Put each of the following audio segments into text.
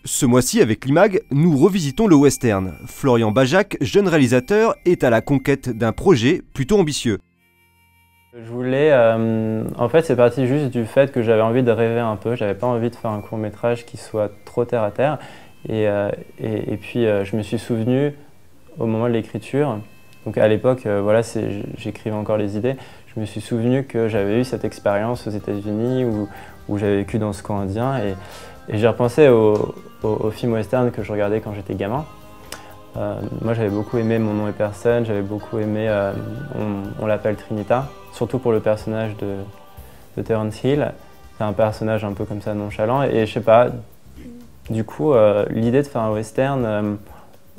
Ce mois-ci, avec l'IMAG, nous revisitons le western. Florian Bajac, jeune réalisateur, est à la conquête d'un projet plutôt ambitieux. Je voulais, en fait, c'est parti juste du fait que j'avais envie de rêver un peu. J'avais pas envie de faire un court-métrage qui soit trop terre à terre. Et puis, je me suis souvenu au moment de l'écriture. Donc, à l'époque, voilà, j'écrivais encore les idées. Je me suis souvenu que j'avais eu cette expérience aux États-Unis où j'avais vécu dans ce camp indien. Et j'ai repensé au film western que je regardais quand j'étais gamin. Moi, j'avais beaucoup aimé Mon nom est personne, j'avais beaucoup aimé On l'appelle Trinita, surtout pour le personnage de Terence Hill. C'est un personnage un peu comme ça nonchalant et je sais pas, du coup, l'idée de faire un western,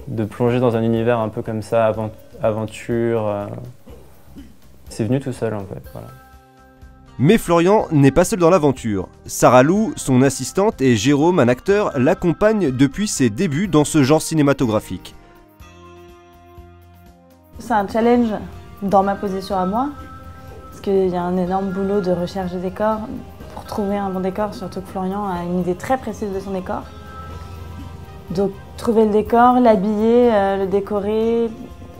de plonger dans un univers un peu comme ça, aventure, c'est venu tout seul en fait, voilà. Mais Florian n'est pas seul dans l'aventure. Sarah Lou, son assistante, et Jérôme, un acteur, l'accompagnent depuis ses débuts dans ce genre cinématographique. C'est un challenge dans ma position à moi, parce qu'il y a un énorme boulot de recherche de décor pour trouver un bon décor, surtout que Florian a une idée très précise de son décor. Donc trouver le décor, l'habiller, le décorer,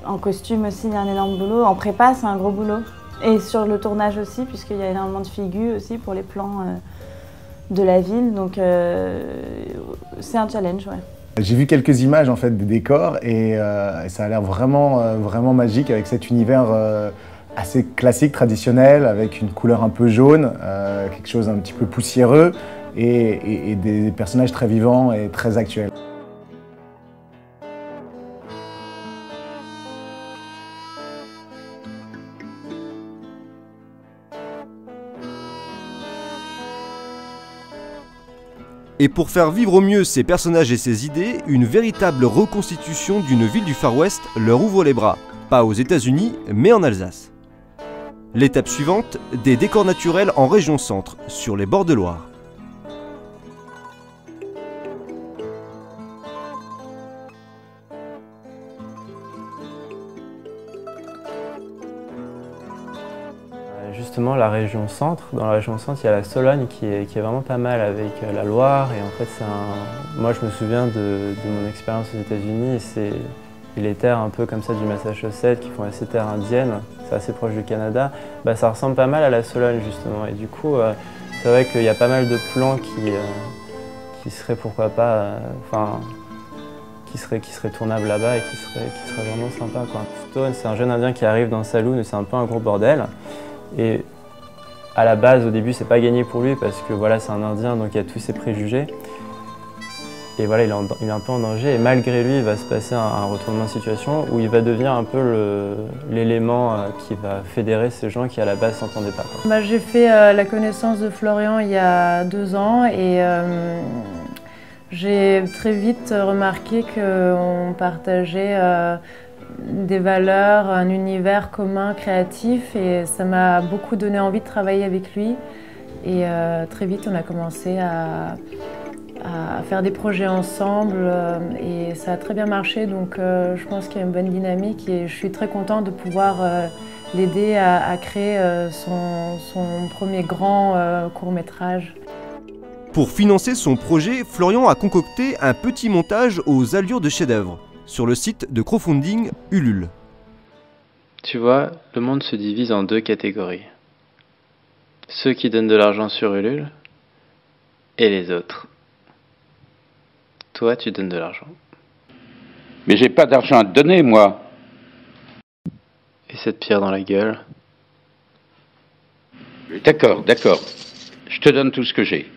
en costume aussi il y a un énorme boulot, en prépa c'est un gros boulot. Et sur le tournage aussi, puisqu'il y a énormément de figures aussi pour les plans de la ville, donc c'est un challenge, ouais. J'ai vu quelques images en fait des décors et ça a l'air vraiment magique avec cet univers assez classique, traditionnel, avec une couleur un peu jaune, quelque chose un petit peu poussiéreux et des personnages très vivants et très actuels. Et pour faire vivre au mieux ses personnages et ses idées, une véritable reconstitution d'une ville du Far West leur ouvre les bras. Pas aux États-Unis, mais en Alsace. L'étape suivante, des décors naturels en région centre, sur les bords de Loire. Justement, la région centre, dans la région centre, il y a la Sologne qui est vraiment pas mal avec la Loire. Et en fait, moi, je me souviens de mon expérience aux États-Unis. C'est les terres un peu comme ça du Massachusetts qui font assez terre indienne, c'est assez proche du Canada. Bah, ça ressemble pas mal à la Sologne, justement. Et du coup, c'est vrai qu'il y a pas mal de plans qui seraient, pourquoi pas, qui seraient tournables là-bas et qui seraient vraiment sympas, quoi. Stone, c'est un jeune Indien qui arrive dans le saloon et c'est un peu un gros bordel. Et à la base, au début, c'est pas gagné pour lui parce que voilà, c'est un Indien, donc il y a tous ses préjugés. Et voilà, il est un peu en danger. Et malgré lui, il va se passer un retournement de situation où il va devenir un peu l'élément qui va fédérer ces gens qui à la base s'entendaient pas, quoi. Bah, j'ai fait la connaissance de Florian il y a 2 ans et j'ai très vite remarqué qu'on partageait des valeurs, un univers commun, créatif, et ça m'a beaucoup donné envie de travailler avec lui. Et très vite, on a commencé à faire des projets ensemble et ça a très bien marché, donc je pense qu'il y a une bonne dynamique et je suis très contente de pouvoir l'aider à créer son premier grand court-métrage. Pour financer son projet, Florian a concocté un petit montage aux allures de chef-d'œuvre sur le site de crowdfunding Ulule. Tu vois, le monde se divise en 2 catégories. Ceux qui donnent de l'argent sur Ulule et les autres. Toi, tu donnes de l'argent. Mais j'ai pas d'argent à te donner, moi. Et cette pierre dans la gueule? D'accord. Je te donne tout ce que j'ai.